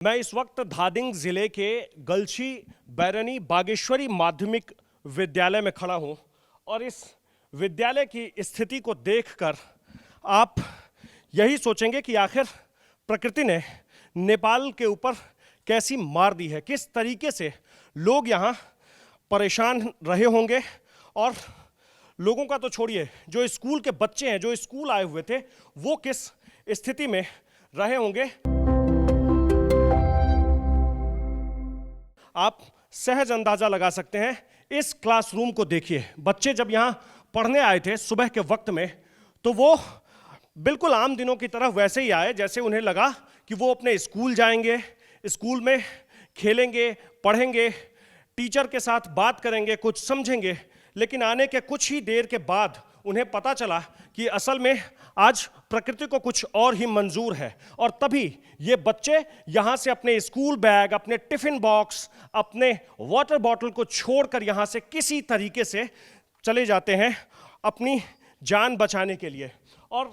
मैं इस वक्त धादिंग जिले के गलछी बैरनी बागेश्वरी माध्यमिक विद्यालय में खड़ा हूं और इस विद्यालय की स्थिति को देखकर आप यही सोचेंगे कि आखिर प्रकृति ने नेपाल के ऊपर कैसी मार दी है, किस तरीके से लोग यहाँ परेशान रहे होंगे। और लोगों का तो छोड़िए, जो स्कूल के बच्चे हैं, जो स्कूल आए हुए थे, वो किस स्थिति में रहे होंगे। आप सहज अंदाजा लगा सकते हैं। इस क्लासरूम को देखिए। बच्चे जब यहाँ पढ़ने आए थे सुबह के वक्त में, तो वो बिल्कुल आम दिनों की तरह वैसे ही आए जैसे उन्हें लगा कि वो अपने स्कूल जाएंगे, स्कूल में खेलेंगे, पढ़ेंगे, टीचर के साथ बात करेंगे, कुछ समझेंगे। लेकिन आने के कुछ ही देर के बाद उन्हें पता चला कि असल में आज प्रकृति को कुछ और ही मंजूर है। और तभी ये बच्चे यहाँ से अपने स्कूल बैग, अपने टिफिन बॉक्स, अपने वाटर बॉटल को छोड़कर यहाँ से किसी तरीके से चले जाते हैं अपनी जान बचाने के लिए। और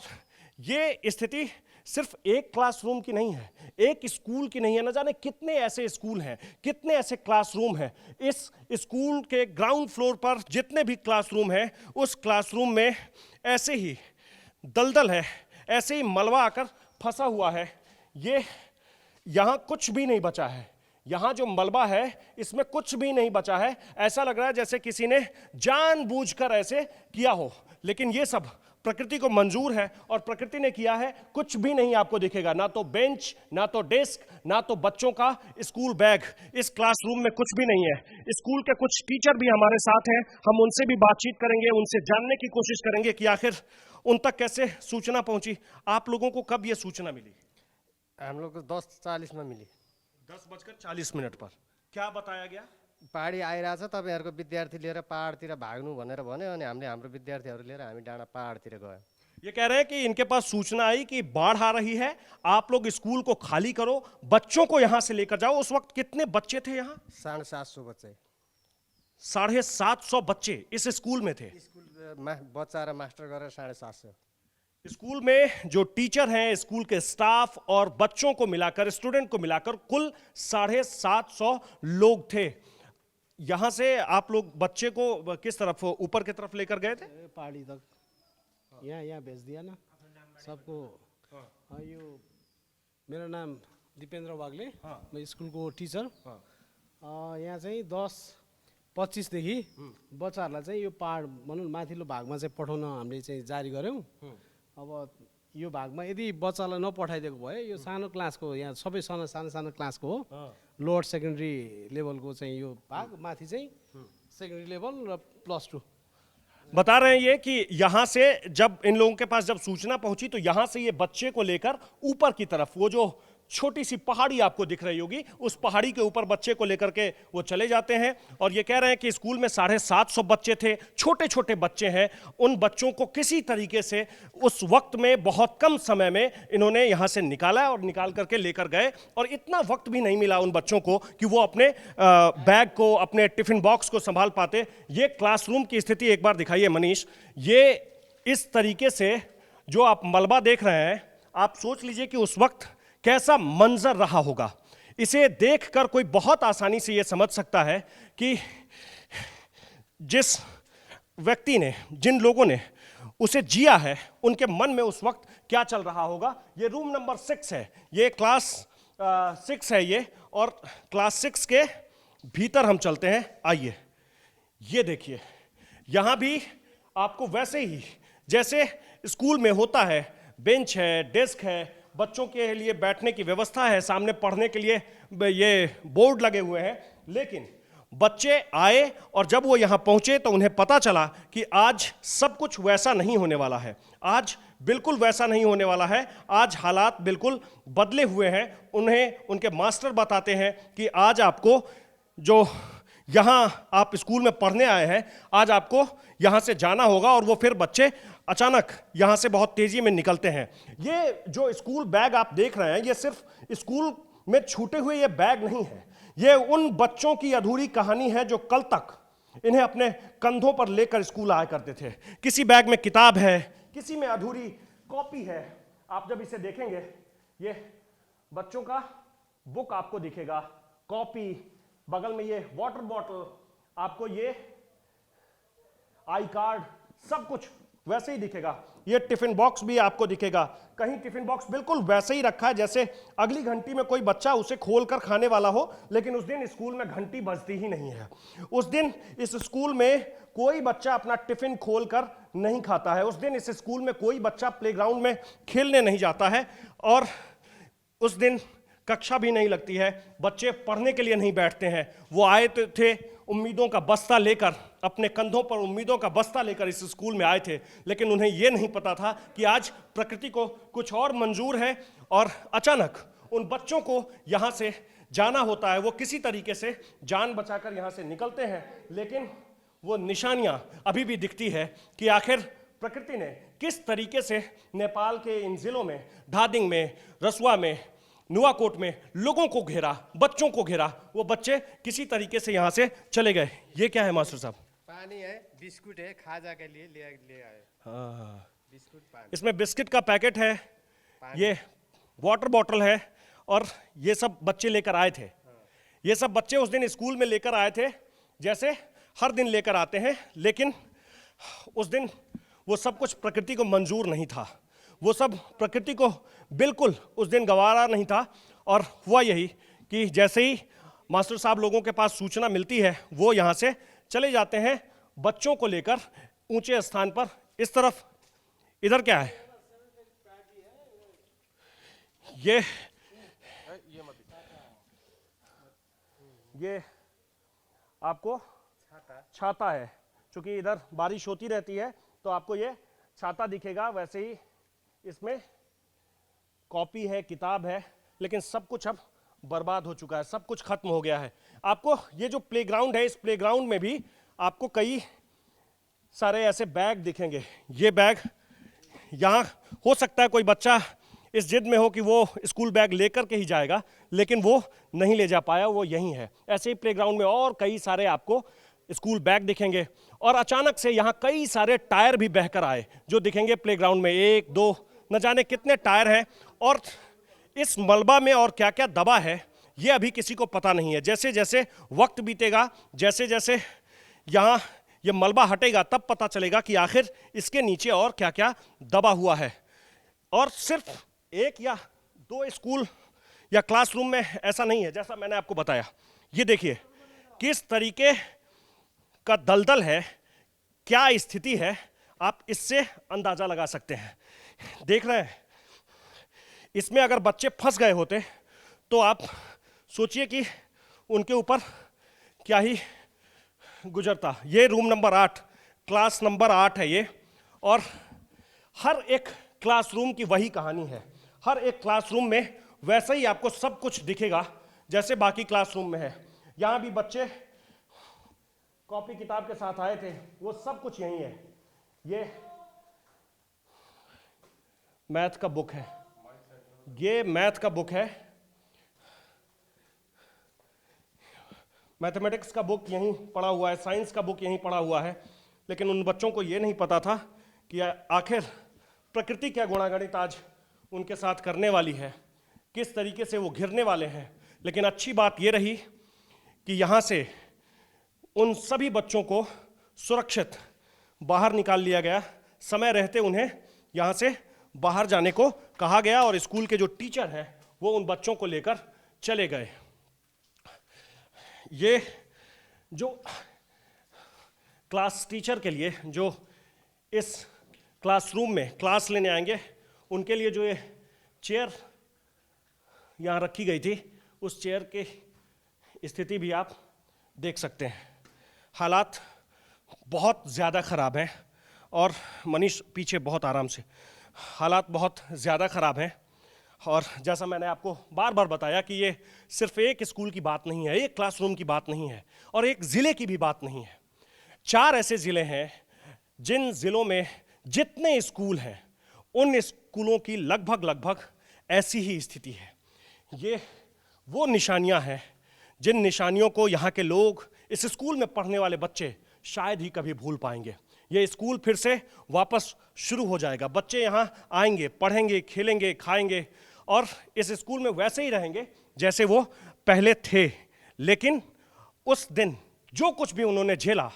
ये स्थिति सिर्फ एक क्लासरूम की नहीं है, एक स्कूल की नहीं है। न जाने कितने ऐसे स्कूल हैं, कितने ऐसे क्लासरूम हैं। इस स्कूल के ग्राउंड फ्लोर पर जितने भी क्लासरूम हैं, उस क्लासरूम में ऐसे ही दलदल है, ऐसे ही मलबा आकर फंसा हुआ है। ये यहाँ कुछ भी नहीं बचा है। यहाँ जो मलबा है इसमें कुछ भी नहीं बचा है। ऐसा लग रहा है जैसे किसी ने जानबूझकर ऐसे किया हो। लेकिन ये सब प्रकृति को मंजूर है और प्रकृति ने किया है। कुछ भी नहीं आपको दिखेगा, ना तो बेंच, ना तो डेस्क, ना तो बच्चों का स्कूल बैग। इस क्लासरूम में कुछ भी नहीं है। स्कूल के कुछ टीचर भी हमारे साथ हैं, हम उनसे भी बातचीत करेंगे, उनसे जानने की कोशिश करेंगे कि आखिर उन तक कैसे सूचना पहुंची। आप लोगों को कब यह सूचना मिली? हम लोग को 10:40 में मिली। 10:40 पर क्या बताया गया? पहाडी आइरहेछ, तपाईहरुको विद्यार्थी लिएर पहाडतिर भाग्नु भनेर भन्यो अनि हामीले हाम्रो विद्यार्थीहरू लिएर हामी डाँडा पहाडतिर गयो। ये कह रहे हैं कि इनके पास सूचना आई कि बाढ़ आ रही है, आप लोग स्कूल को खाली करो, बच्चों को यहां से लेकर जाओ। उस वक्त कितने बच्चे थे यहाँ? 750 बच्चे। 750 बच्चे इस स्कूल में थे। स्कूल बच्चा र मास्टर गरेर 750। स्कूल में जो टीचर हैं, स्कूल के स्टाफ और बच्चों को मिलाकर, स्टूडेंट को मिलाकर कुल 750 लोग थे। यहाँ से आप लोग बच्चे को किस तरफ, ऊपर की तरफ लेकर गए थे? पहाड़ी तक। यहाँ भेज दिया ना सबको। यो मेरो नाम दिपेन्द्र वाग्ले, मैं स्कूल को टीचर। यहाँ चाहिँ 10:25 देखि बच्चाहरूलाई चाहिँ यो पहाड भनौँ माथिल्लो भागमा चाहिँ पठाउन हामीले चाहिँ जारी गऱ्यौँ। अब यो भागमा यदि बच्चालाई नपठाइदिएको भए, यो सानो क्लासको, यहाँ सबै सानो सानो क्लासको हो, लोअर सेकेन्डरी लेभलको चाहिँ यो भाग, माथि चाहिँ सेकेन्डरी लेभल र +2। बता रहे हैं ये कि यहाँ से जब इन लोगों के पास जब सूचना पहुंची तो यहाँ से ये बच्चे को लेकर ऊपर की तरफ, वो जो छोटी सी पहाड़ी आपको दिख रही होगी, उस पहाड़ी के ऊपर बच्चे को लेकर के वो चले जाते हैं। और ये कह रहे हैं कि स्कूल में 750 बच्चे थे, छोटे छोटे बच्चे हैं। उन बच्चों को किसी तरीके से उस वक्त में, बहुत कम समय में इन्होंने यहाँ से निकाला और निकाल करके लेकर गए। और इतना वक्त भी नहीं मिला उन बच्चों को कि वो अपने बैग को, अपने टिफिन बॉक्स को संभाल पाते। ये क्लासरूम की स्थिति एक बार दिखाइए मनीष। ये इस तरीके से जो आप मलबा देख रहे हैं, आप सोच लीजिए कि उस वक्त कैसा मंजर रहा होगा। इसे देखकर कोई बहुत आसानी से यह समझ सकता है कि जिस व्यक्ति ने, जिन लोगों ने उसे जिया है, उनके मन में उस वक्त क्या चल रहा होगा। ये रूम नंबर 6 है, ये क्लास 6 है ये। और क्लास 6 के भीतर हम चलते हैं, आइए। ये देखिए, यहां भी आपको वैसे ही जैसे स्कूल में होता है, बेंच है, डेस्क है, बच्चों के लिए बैठने की व्यवस्था है, सामने पढ़ने के लिए ये बोर्ड लगे हुए हैं। लेकिन बच्चे आए और जब वो यहाँ पहुंचे तो उन्हें पता चला कि आज सब कुछ वैसा नहीं होने वाला है। आज बिल्कुल वैसा नहीं होने वाला है। आज हालात बिल्कुल बदले हुए हैं। उन्हें उनके मास्टर बताते हैं कि आज आपको, जो यहाँ आप स्कूल में पढ़ने आए हैं, आज आपको यहाँ से जाना होगा। और वो फिर बच्चे अचानक यहाँ से बहुत तेजी में निकलते हैं। ये जो स्कूल बैग आप देख रहे हैं, ये सिर्फ स्कूल में छूटे हुए ये बैग नहीं है, ये उन बच्चों की अधूरी कहानी है जो कल तक इन्हें अपने कंधों पर लेकर स्कूल आया करते थे। किसी बैग में किताब है, किसी में अधूरी कॉपी है। आप जब इसे देखेंगे, ये बच्चों का बुक आपको दिखेगा, कॉपी, बगल में ये वाटर बॉटल, आपको ये आई कार्ड, सब कुछ वैसे ही दिखेगा। ये टिफिन बॉक्स भी आपको दिखेगा, कहीं टिफिन बॉक्स बिल्कुल वैसे ही रखा है जैसे अगली घंटी में कोई बच्चा उसे खोलकर खाने वाला हो, लेकिन उस दिन स्कूल में घंटी बजती ही नहीं है। उस दिन इस स्कूल में कोई बच्चा अपना टिफिन खोलकर नहीं खाता है। उस दिन इस स्कूल में कोई बच्चा प्लेग्राउंड में खेलने नहीं जाता है, और उस दिन कक्षा भी नहीं लगती है, बच्चे पढ़ने के लिए नहीं बैठते हैं। वो आए थे उम्मीदों का बस्ता लेकर, अपने कंधों पर उम्मीदों का बस्ता लेकर इस स्कूल में आए थे, लेकिन उन्हें यह नहीं पता था कि आज प्रकृति को कुछ और मंजूर है, और अचानक उन बच्चों को यहाँ से जाना होता है। वो किसी तरीके से जान बचाकर यहाँ से निकलते हैं, लेकिन वो निशानियाँ अभी भी दिखती है कि आखिर प्रकृति ने किस तरीके से नेपाल के इन जिलों में, धादिङ में, रसुआ में, नुवाकोट में लोगों को घेरा, बच्चों को घेरा। वो बच्चे किसी तरीके से यहाँ से चले गए। ये क्या है मास्टर साहब? पानी है, बिस्कुट है, खाजा के लिए ले आए। हाँ, बिस्कुट पानी। इसमें बिस्किट का पैकेट है, ये वाटर बॉटल है, और ये सब बच्चे लेकर आए थे। ये सब बच्चे उस दिन स्कूल में लेकर आए थे, जैसे हर दिन लेकर आते हैं, लेकिन उस दिन वो सब कुछ प्रकृति को मंजूर नहीं था। वो सब प्रकृति को बिल्कुल उस दिन गवारा नहीं था। और हुआ यही कि जैसे ही मास्टर साहब लोगों के पास सूचना मिलती है, वो यहाँ से चले जाते हैं बच्चों को लेकर ऊंचे स्थान पर। इस तरफ इधर क्या है? ये आपको छाता है, क्योंकि इधर बारिश होती रहती है तो आपको ये छाता दिखेगा। वैसे ही इसमें कॉपी है, किताब है, लेकिन सब कुछ अब बर्बाद हो चुका है, सब कुछ खत्म हो गया है। आपको ये जो प्लेग्राउंड है, इस प्लेग्राउंड में भी आपको कई सारे ऐसे बैग दिखेंगे। ये बैग, यहाँ हो सकता है कोई बच्चा इस जिद में हो कि वो स्कूल बैग लेकर के ही जाएगा, लेकिन वो नहीं ले जा पाया, वो यहीं है। ऐसे ही प्लेग्राउंड में और कई सारे आपको स्कूल बैग दिखेंगे, और अचानक से यहाँ कई सारे टायर भी बहकर आए जो दिखेंगे प्लेग्राउंड में। 1 2 न जाने कितने टायर हैं, और इस मलबा में और क्या क्या दबा है ये अभी किसी को पता नहीं है। जैसे जैसे वक्त बीतेगा, जैसे जैसे यहाँ ये मलबा हटेगा, तब पता चलेगा कि आखिर इसके नीचे और क्या क्या दबा हुआ है। और सिर्फ 1 या 2 स्कूल या क्लासरूम में ऐसा नहीं है, जैसा मैंने आपको बताया। ये देखिए किस तरीके का दलदल है, क्या स्थिति है, आप इससे अंदाजा लगा सकते हैं। देख रहे हैं, इसमें अगर बच्चे फंस गए होते तो आप सोचिए कि उनके ऊपर क्या ही गुजरता। ये रूम नंबर 8, क्लास नंबर 8 है ये, और हर एक क्लासरूम की वही कहानी है। हर एक क्लासरूम में वैसे ही आपको सब कुछ दिखेगा जैसे बाकी क्लासरूम में है। यहाँ भी बच्चे कॉपी किताब के साथ आए थे, वो सब कुछ यही है। ये मैथ का बुक है, ये मैथ का बुक है, मैथमेटिक्स का बुक यहीं पड़ा हुआ है, साइंस का बुक यहीं पड़ा हुआ है। लेकिन उन बच्चों को ये नहीं पता था कि आखिर प्रकृति क्या गुणागणित आज उनके साथ करने वाली है, किस तरीके से वो घिरने वाले हैं। लेकिन अच्छी बात ये रही कि यहाँ से उन सभी बच्चों को सुरक्षित बाहर निकाल लिया गया। समय रहते उन्हें यहाँ से बाहर जाने को कहा गया, और स्कूल के जो टीचर हैं वो उन बच्चों को लेकर चले गए। ये जो क्लास टीचर के लिए जो इस क्लासरूम में क्लास लेने आएंगे, उनके लिए जो ये चेयर यहाँ रखी गई थी, उस चेयर की स्थिति भी आप देख सकते हैं। हालात बहुत ज़्यादा ख़राब हैं, और मनीष पीछे बहुत आराम से, हालात बहुत ज़्यादा ख़राब हैं। और जैसा मैंने आपको बार बार बताया कि ये सिर्फ एक स्कूल की बात नहीं है, एक क्लासरूम की बात नहीं है, और एक ज़िले की भी बात नहीं है। 4 ऐसे ज़िले हैं जिन ज़िलों में जितने स्कूल हैं उन स्कूलों की लगभग ऐसी ही स्थिति है। ये वो निशानियां हैं जिन निशानियों को यहाँ के लोग, इस स्कूल में पढ़ने वाले बच्चे शायद ही कभी भूल पाएंगे। ये स्कूल फिर से वापस शुरू हो जाएगा, बच्चे यहाँ आएंगे, पढ़ेंगे, खेलेंगे, खाएंगे, और इस स्कूल में वैसे ही रहेंगे जैसे वो पहले थे। लेकिन उस दिन जो कुछ भी उन्होंने झेला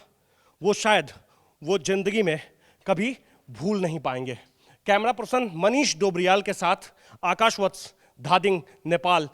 वो शायद वो जिंदगी में कभी भूल नहीं पाएंगे। कैमरा पर्सन मनीष डोबरियाल के साथ आकाश वत्स, धादिंग, नेपाल।